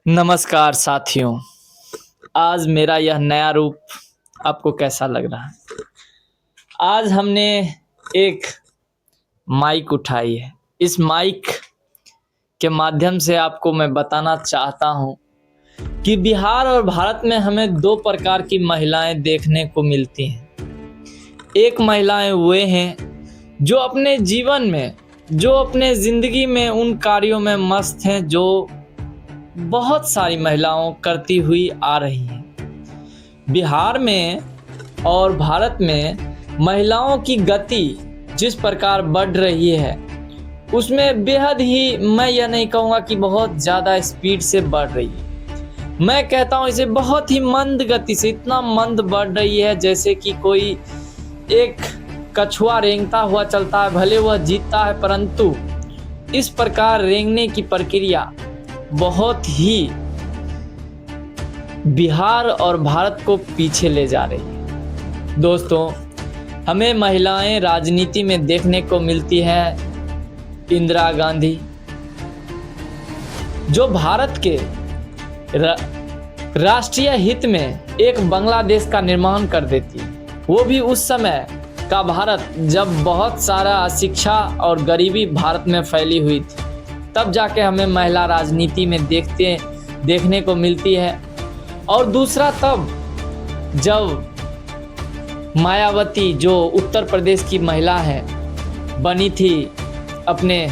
नमस्कार साथियों। आज मेरा यह नया रूप आपको कैसा लग रहा है? आज हमने एक माइक उठाई है। इस माइक के माध्यम से आपको मैं बताना चाहता हूँ कि बिहार और भारत में हमें दो प्रकार की महिलाएं देखने को मिलती हैं। एक महिलाएं वे हैं जो अपने जीवन में, जो अपने ज़िंदगी में उन कार्यों में मस्त हैं जो बहुत सारी महिलाओं करती हुई आ रही हैं। बिहार में और भारत में महिलाओं की गति जिस प्रकार बढ़ रही है उसमें बेहद ही, मैं यह नहीं कहूँगा कि बहुत ज़्यादा स्पीड से बढ़ रही है। मैं कहता हूँ इसे बहुत ही मंद गति से, इतना मंद बढ़ रही है जैसे कि कोई एक कछुआ रेंगता हुआ चलता है। भले वह जीतता है परंतु इस प्रकार रेंगने की प्रक्रिया बहुत ही बिहार और भारत को पीछे ले जा रही है। दोस्तों, हमें महिलाएं राजनीति में देखने को मिलती है इंदिरा गांधी, जो भारत के राष्ट्रीय हित में एक बांग्लादेश का निर्माण कर देती है। वो भी उस समय का भारत जब बहुत सारा अशिक्षा और गरीबी भारत में फैली हुई थी, तब जाके हमें महिला राजनीति में देखने को मिलती है। और दूसरा तब जब मायावती, जो उत्तर प्रदेश की महिला है, बनी थी, अपने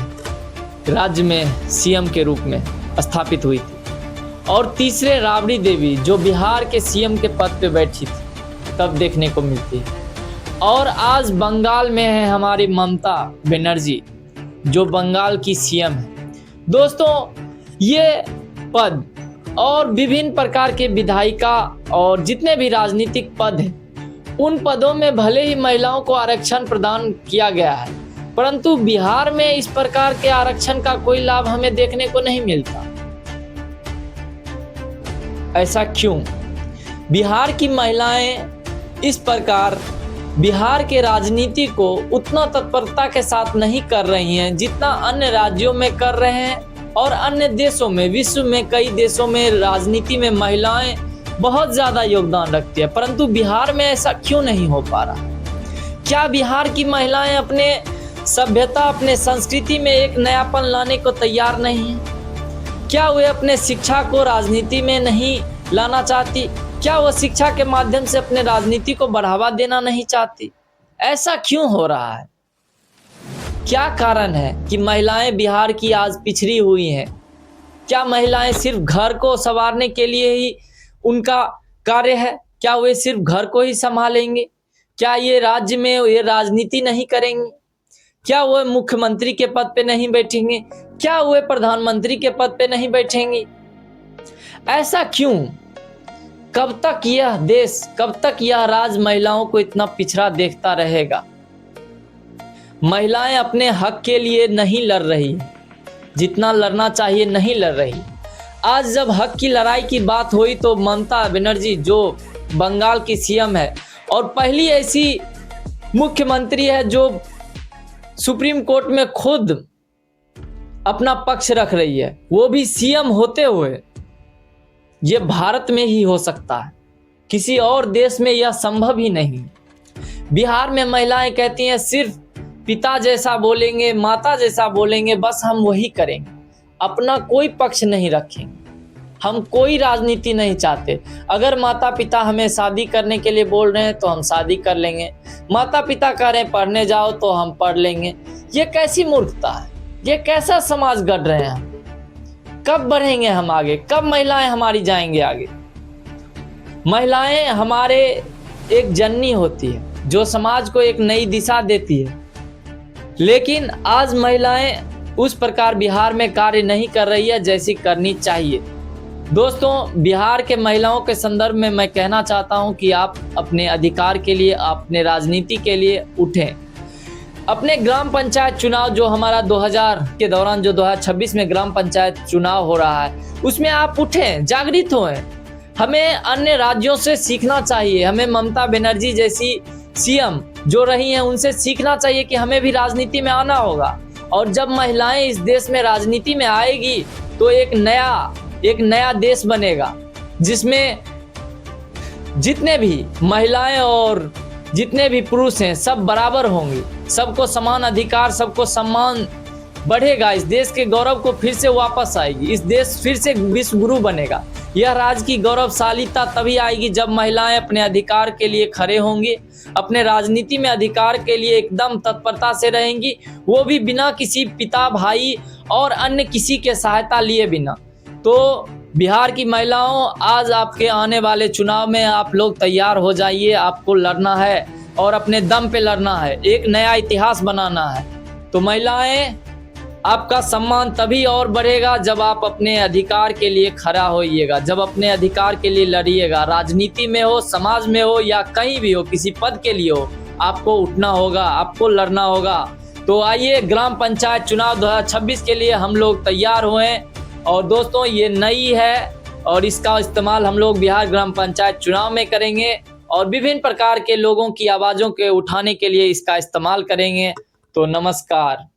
राज्य में सीएम के रूप में स्थापित हुई थी। और तीसरे राबड़ी देवी, जो बिहार के सीएम के पद पे बैठी थी, तब देखने को मिलती है। और आज बंगाल में है हमारी ममता बनर्जी, जो बंगाल की सीएम है। दोस्तों, ये पद और विभिन्न प्रकार के विधायिका और जितने भी राजनीतिक पद हैं, उन पदों में भले ही महिलाओं को आरक्षण प्रदान किया गया है, परंतु बिहार में इस प्रकार के आरक्षण का कोई लाभ हमें देखने को नहीं मिलता। ऐसा क्यों? बिहार की महिलाएं इस प्रकार बिहार के राजनीति को उतना तत्परता के साथ नहीं कर रही हैं जितना अन्य राज्यों में कर रहे हैं। और अन्य देशों में, विश्व में कई देशों में राजनीति में महिलाएं बहुत ज़्यादा योगदान रखती है, परंतु बिहार में ऐसा क्यों नहीं हो पा रहा? क्या बिहार की महिलाएं अपने सभ्यता, अपने संस्कृति में एक नयापन लाने को तैयार नहीं है? क्या वे अपने शिक्षा को राजनीति में नहीं लाना चाहती? क्या वह शिक्षा के माध्यम से अपने राजनीति को बढ़ावा देना नहीं चाहती? ऐसा क्यों हो रहा है? क्या कारण है कि महिलाएं बिहार की आज पिछड़ी हुई हैं? क्या महिलाएं सिर्फ घर को संवारने के लिए ही उनका कार्य है? क्या वे सिर्फ घर को ही संभालेंगे? क्या ये राज्य में ये राजनीति नहीं करेंगे? क्या वे मुख्यमंत्री के पद पे नहीं बैठेंगे? क्या वे प्रधानमंत्री के पद पे नहीं बैठेंगे? ऐसा क्यों? कब तक यह देश, कब तक यह राज्य महिलाओं को इतना पिछड़ा देखता रहेगा? महिलाएं अपने हक के लिए नहीं लड़ रही, जितना लड़ना चाहिए नहीं लड़ रही। आज जब हक की लड़ाई की बात हुई तो ममता बनर्जी, जो बंगाल की सीएम है और पहली ऐसी मुख्यमंत्री है जो सुप्रीम कोर्ट में खुद अपना पक्ष रख रही है, वो भी सीएम होते हुए, ये भारत में ही हो सकता है, किसी और देश में यह संभव ही नहीं। बिहार में महिलाएं कहती हैं सिर्फ पिता जैसा बोलेंगे, माता जैसा बोलेंगे, बस हम वही करेंगे, अपना कोई पक्ष नहीं रखेंगे, हम कोई राजनीति नहीं चाहते। अगर माता पिता हमें शादी करने के लिए बोल रहे हैं तो हम शादी कर लेंगे, माता पिता कह रहे हैं पढ़ने जाओ तो हम पढ़ लेंगे। ये कैसी मूर्खता है? ये कैसा समाज गढ़ रहे हैं? कब बढ़ेंगे हम आगे? कब महिलाएं हमारी जाएंगे आगे? महिलाएं हमारे एक जननी होती है जो समाज को एक नई दिशा देती है, लेकिन आज महिलाएं उस प्रकार बिहार में कार्य नहीं कर रही है जैसी करनी चाहिए। दोस्तों, बिहार के महिलाओं के संदर्भ में मैं कहना चाहता हूं कि आप अपने अधिकार के लिए, अपने राजनीति के लिए उठें। अपने ग्राम पंचायत चुनाव जो हमारा 2000 के दौरान, जो 2026 में ग्राम पंचायत चुनाव हो रहा है, उसमें आप उठें, जागृत हों। हमें अन्य राज्यों से सीखना चाहिए। हमें ममता बनर्जी जैसी सीएम जो रही हैं उनसे सीखना चाहिए कि हमें भी राजनीति में आना होगा। और जब महिलाएं इस देश में राजनीति में आएगी तो एक नया एक नया देश बनेगा जिसमें जितने भी महिलाएं और जितने भी पुरुष हैं सब बराबर होंगे, सबको समान अधिकार, सबको सम्मान बढ़ेगा। इस देश के गौरव को फिर से वापस आएगी, इस देश फिर से विश्व गुरु बनेगा। यह राज्य की गौरवशालीता तभी आएगी जब महिलाएं अपने अधिकार के लिए खड़े होंगी, अपने राजनीति में अधिकार के लिए एकदम तत्परता से रहेंगी, वो भी बिना किसी पिता, भाई और अन्य किसी के सहायता लिए बिना। तो बिहार की महिलाओं, आज आपके आने वाले चुनाव में आप लोग तैयार हो जाइए। आपको लड़ना है और अपने दम पे लड़ना है, एक नया इतिहास बनाना है। तो महिलाएं, आपका सम्मान तभी और बढ़ेगा जब आप अपने अधिकार के लिए खड़ा होइएगा, जब अपने अधिकार के लिए लड़िएगा। राजनीति में हो, समाज में हो या कहीं भी हो, किसी पद के लिए हो, आपको उठना होगा, आपको लड़ना होगा। तो आइए, ग्राम पंचायत चुनाव 2026 के लिए हम लोग तैयार हुए हैं। और दोस्तों, ये नई है और इसका इस्तेमाल हम लोग बिहार ग्राम पंचायत चुनाव में करेंगे और विभिन्न प्रकार के लोगों की आवाज़ों के उठाने के लिए इसका इस्तेमाल करेंगे। तो नमस्कार।